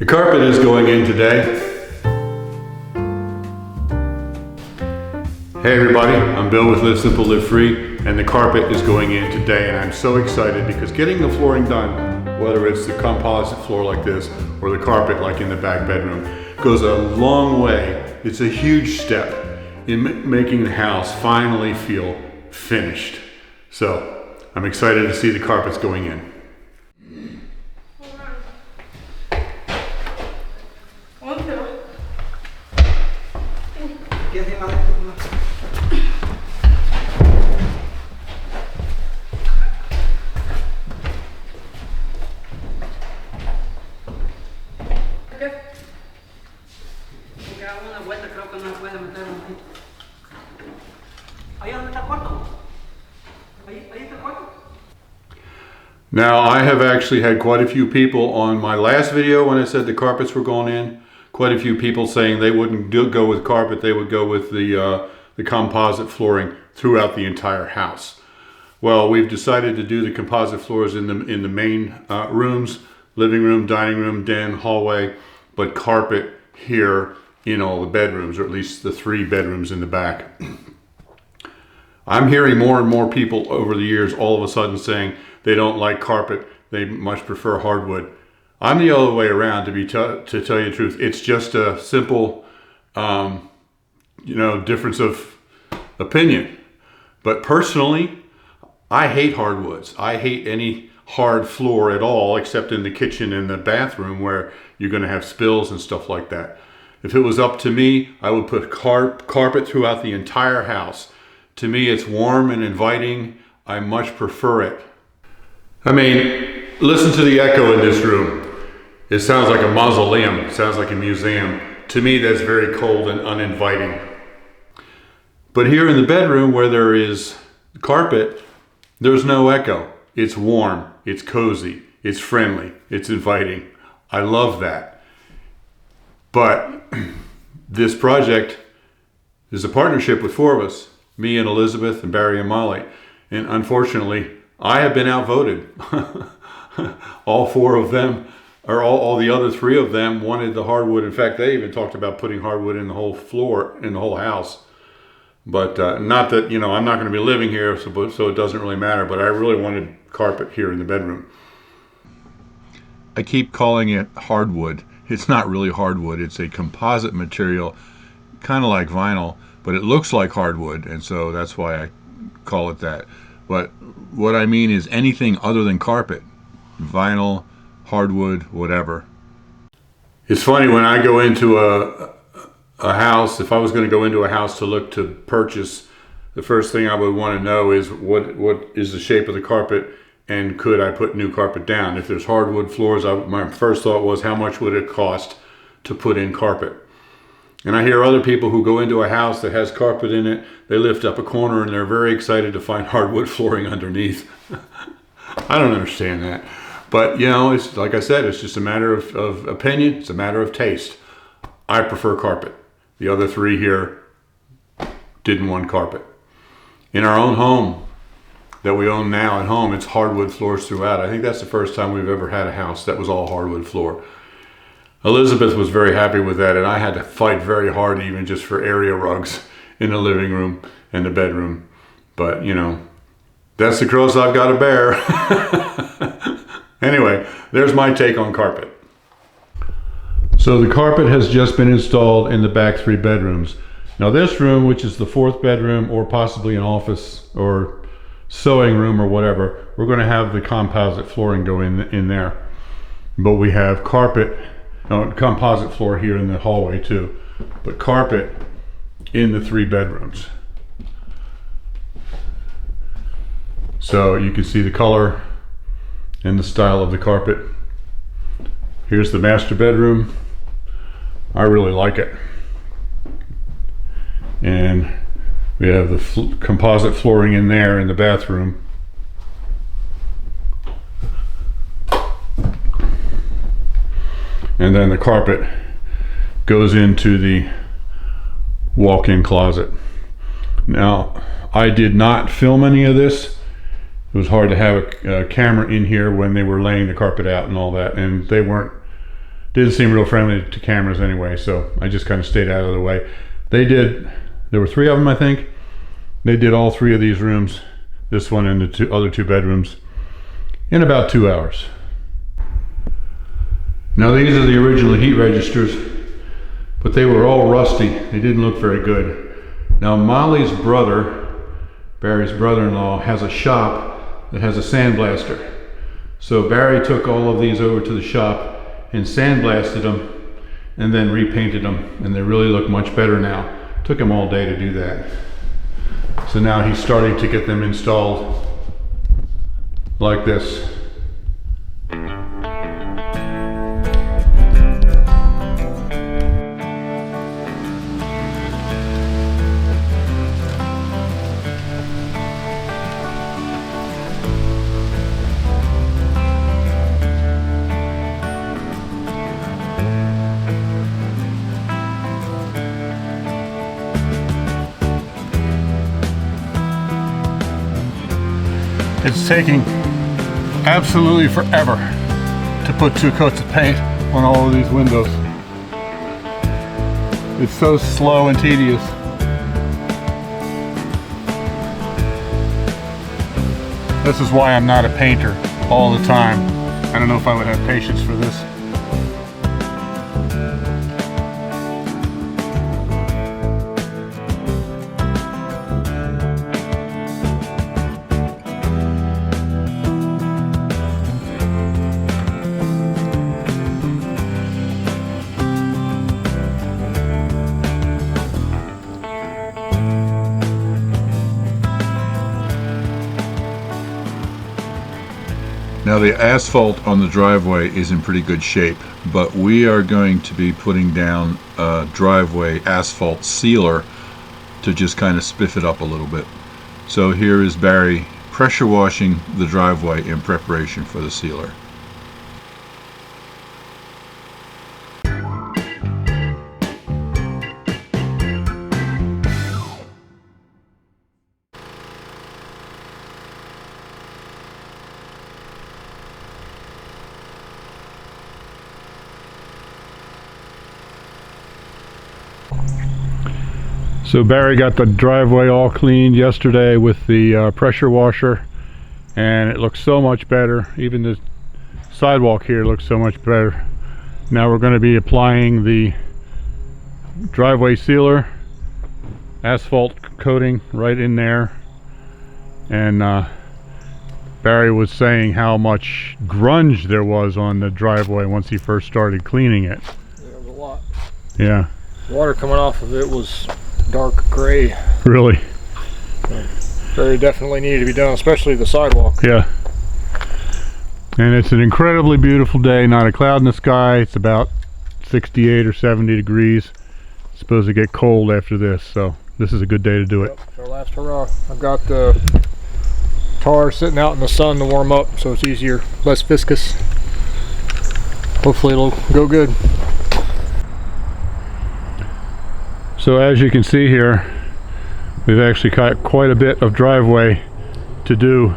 The carpet is going in today. Hey everybody, I'm Bill with Live Simple, Live Free, and the carpet is going in today, and I'm so excited because getting the flooring done, whether it's the composite floor like this or the carpet like in the back bedroom, goes a long way. It's a huge step in making the house finally feel finished. So I'm excited to see the carpets going in. Now, I have actually had quite a few people on my last video when I said the carpets were going in, quite a few people saying they wouldn't go with carpet, they would go with the composite flooring throughout the entire house. Well, we've decided to do the composite floors in the main rooms, living room, dining room, den, hallway, but carpet here in all the bedrooms, or at least the 3 bedrooms in the back. I'm hearing more and more people over the years all of a sudden saying they don't like carpet, they much prefer hardwood. I'm the other way around, to tell you the truth. It's just a simple, difference of opinion. But personally, I hate hardwoods. I hate any hard floor at all, except in the kitchen and the bathroom where you're gonna have spills and stuff like that. If it was up to me, I would put carpet throughout the entire house. To me, it's warm and inviting. I much prefer it. I mean, listen to the echo in this room. It sounds like a mausoleum. It sounds like a museum. To me, that's very cold and uninviting. But here in the bedroom where there is carpet, there's no echo. It's warm, it's cozy, it's friendly, it's inviting. I love that. But this project is a partnership with 4 of us, me and Elizabeth and Barry and Molly. And unfortunately, I have been outvoted. All 4 of them, or all the other 3 of them wanted the hardwood. In fact, they even talked about putting hardwood in the whole floor, in the whole house. But not that, I'm not going to be living here, so it doesn't really matter. But I really wanted carpet here in the bedroom. I keep calling it hardwood. It's not really hardwood. It's a composite material, kind of like vinyl, but it looks like hardwood, and so that's why I call it that. But what I mean is anything other than carpet, vinyl, hardwood, whatever. It's funny, when I go into a house, if I was going to go into a house to look to purchase, the first thing I would want to know is what is the shape of the carpet, and could I put new carpet down? If there's hardwood floors, my first thought was, how much would it cost to put in carpet? And I hear other people who go into a house that has carpet in it, they lift up a corner and they're very excited to find hardwood flooring underneath. I don't understand that. But, it's like I said, it's just a matter of opinion. It's a matter of taste. I prefer carpet. The other 3 here didn't want carpet. In our own home that we own now at home, it's hardwood floors throughout. I think that's the first time we've ever had a house that was all hardwood floor. Elizabeth was very happy with that, and I had to fight very hard even just for area rugs in the living room and the bedroom. But, that's the cross I've got to bear. Anyway, there's my take on carpet. So the carpet has just been installed in the back 3 bedrooms. Now this room, which is the 4th bedroom, or possibly an office or sewing room or whatever, we're going to have the composite flooring go in there. But we have composite floor here in the hallway too, but carpet in the 3 bedrooms. So you can see the color and the style of the carpet. Here's the master bedroom. I really like it. And we have the composite flooring in there in the bathroom. And then the carpet goes into the walk-in closet. Now, I did not film any of this. It was hard to have a camera in here when they were laying the carpet out and all that, and they weren't Didn't seem real friendly to cameras anyway, so I just kind of stayed out of the way. There were 3 of them, I think. They did all 3 of these rooms, this one and the other 2 bedrooms, in about 2 hours. Now these are the original heat registers, but they were all rusty. They didn't look very good. Now Molly's brother, Barry's brother-in-law, has a shop that has a sandblaster. So Barry took all of these over to the shop and sandblasted them and then repainted them, and they really look much better now. Took him all day to do that. So now he's starting to get them installed like this. It's taking absolutely forever to put 2 coats of paint on all of these windows. It's so slow and tedious. This is why I'm not a painter all the time. I don't know if I would have patience for this. Now the asphalt on the driveway is in pretty good shape, but we are going to be putting down a driveway asphalt sealer to just kind of spiff it up a little bit. So here is Barry pressure washing the driveway in preparation for the sealer. So Barry got the driveway all cleaned yesterday with the pressure washer, and it looks so much better. Even the sidewalk here looks so much better. Now we're going to be applying the driveway sealer, asphalt coating right in there. And Barry was saying how much grunge there was on the driveway once he first started cleaning it. There was a lot. Yeah. Water coming off of it was dark gray. Really? Very definitely needed to be done, especially the sidewalk. Yeah. And it's an incredibly beautiful day, not a cloud in the sky. It's about 68 or 70 degrees. It's supposed to get cold after this, so this is a good day to do it. Yep, our last hurrah. I've got the tar sitting out in the sun to warm up, so it's easier, less viscous. Hopefully it'll go good. So as you can see here, we've actually got quite a bit of driveway to do.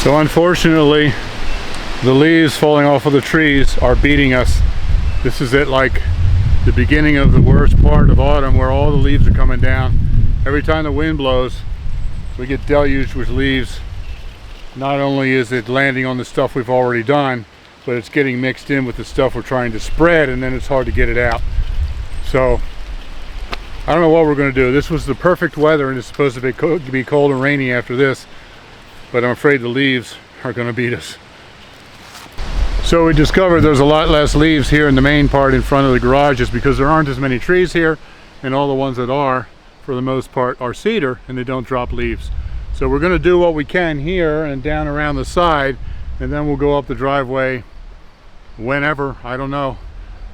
So unfortunately, the leaves falling off of the trees are beating us. This is at like the beginning of the worst part of autumn where all the leaves are coming down. Every time the wind blows, we get deluged with leaves. Not only is it landing on the stuff we've already done, but it's getting mixed in with the stuff we're trying to spread, and then it's hard to get it out. So I don't know what we're going to do. This was the perfect weather, and it's supposed to be cold and rainy after this, but I'm afraid the leaves are going to beat us. So we discovered there's a lot less leaves here in the main part in front of the garage, just because there aren't as many trees here, and all the ones that are, for the most part, are cedar and they don't drop leaves. So we're going to do what we can here and down around the side, and then we'll go up the driveway whenever, I don't know,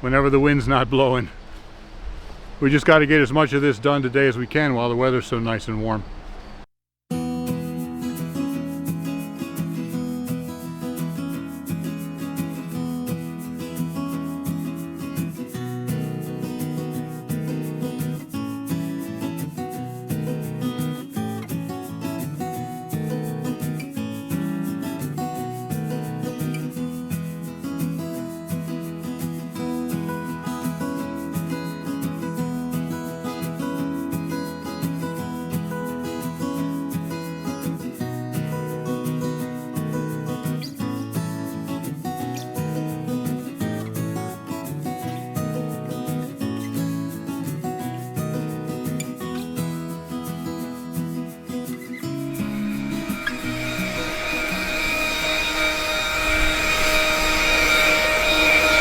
whenever the wind's not blowing. We just got to get as much of this done today as we can while the weather's so nice and warm.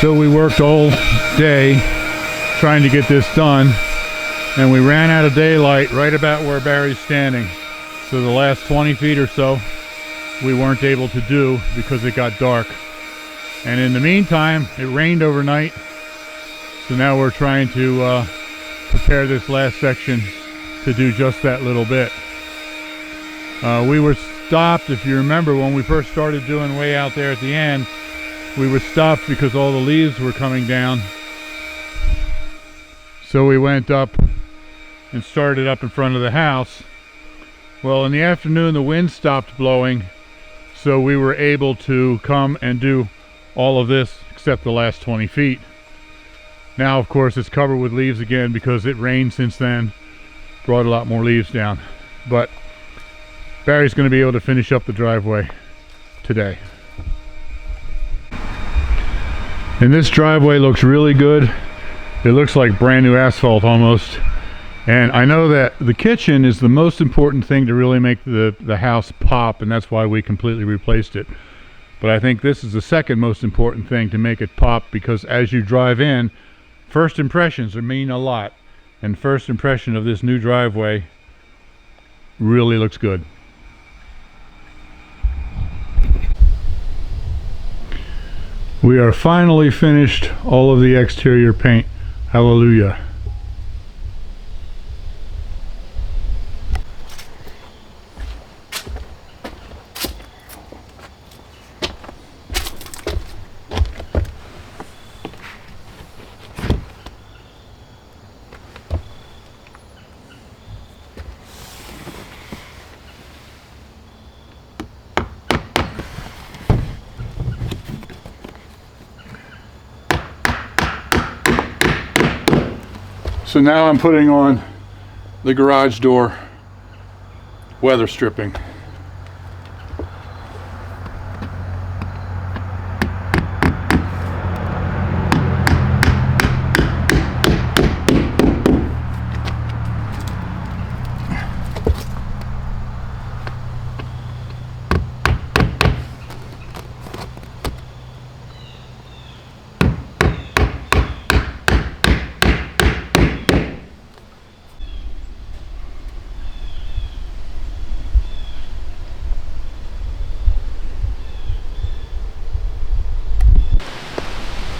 So we worked all day trying to get this done, and we ran out of daylight right about where Barry's standing. So the last 20 feet or so we weren't able to do because it got dark. And in the meantime, it rained overnight, so now we're trying to prepare this last section to do just that little bit. We were stopped, if you remember, when we first started doing way out there at the end. We were stopped because all the leaves were coming down. So we went up and started up in front of the house. Well, in the afternoon the wind stopped blowing, so we were able to come and do all of this except the last 20 feet. Now of course it's covered with leaves again because it rained since then, brought a lot more leaves down. But Barry's going to be able to finish up the driveway today. And this driveway looks really good. It looks like brand new asphalt almost. And I know that the kitchen is the most important thing to really make the house pop, and that's why we completely replaced it. But I think this is the second most important thing to make it pop, because as you drive in, first impressions mean a lot. And first impression of this new driveway really looks good. We are finally finished all of the exterior paint. Hallelujah. So now I'm putting on the garage door weather stripping.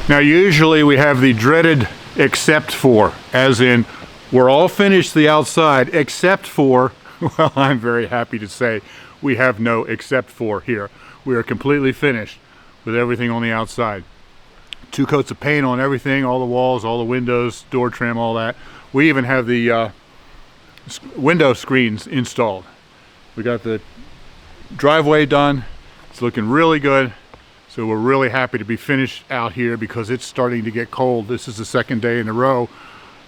Now usually we have the dreaded except for, as in we're all finished the outside except for, well, I'm very happy to say we have no except for here. We are completely finished with everything on the outside. 2 coats of paint on everything, all the walls, all the windows, door trim, all that. We even have the window screens installed. We got the driveway done, It's looking really good. So we're really happy to be finished out here because it's starting to get cold. This is the second day in a row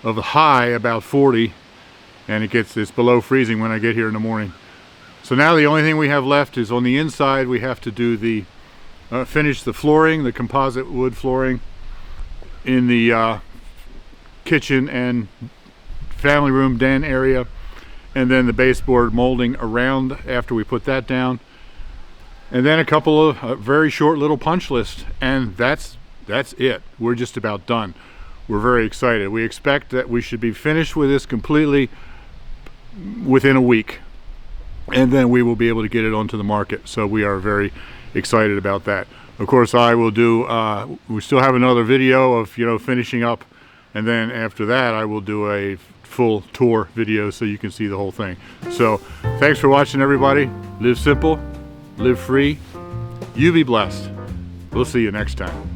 of a high about 40, and it's below freezing when I get here in the morning. So now the only thing we have left is on the inside. We have to do the finish the flooring, the composite wood flooring in the kitchen and family room den area, and then the baseboard molding around after we put that down, and then a couple of very short little punch lists, and that's it. We're just about done. We're very excited. We expect that we should be finished with this completely within a week, and then we will be able to get it onto the market. So we are very excited about that. Of course, I will do we still have another video of finishing up, and then after that I will do a full tour video so you can see the whole thing. So thanks for watching, everybody. Live simple, live free, you be blessed. We'll see you next time.